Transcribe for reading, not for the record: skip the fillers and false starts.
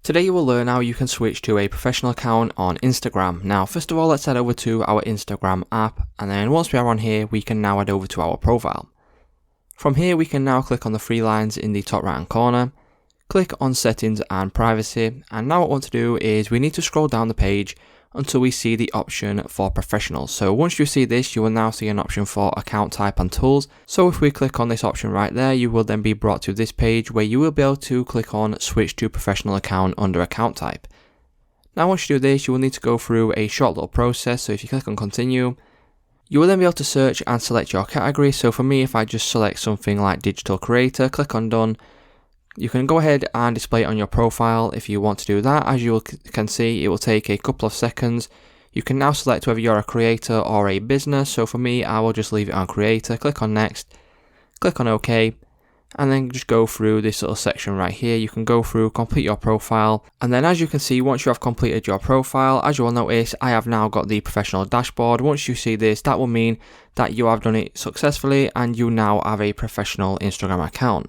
Today you will learn how you can switch to a professional account on Instagram. Now first of all, let's head over to our Instagram app, and then once we are on here we can now head over to our profile. From here we can now click on the three lines in the top right hand corner, click on settings and privacy, and now what we want to do is we need to scroll down the page until we see the option for professionals. So once you see this, you will now see an option for account type and tools. So if we click on this option right there, you will then be brought to this page where you will be able to click on switch to professional account under account type. Now once you do this, you will need to go through a short little process. So if you click on continue, you will then be able to search and select your category. So for me, if I just select something like digital creator, click on done, you can go ahead and display it on your profile if you want to do that. As you can see, it will take a couple of seconds. You can now select whether you're a creator or a business. So for me, I will just leave it on creator, click on next, click on OK, and then just go through this little section right here. You can go through, complete your profile, and then as you can see, once you have completed your profile, as you will notice, I have now got the professional dashboard. Once you see this, that will mean that you have done it successfully and you now have a professional Instagram account.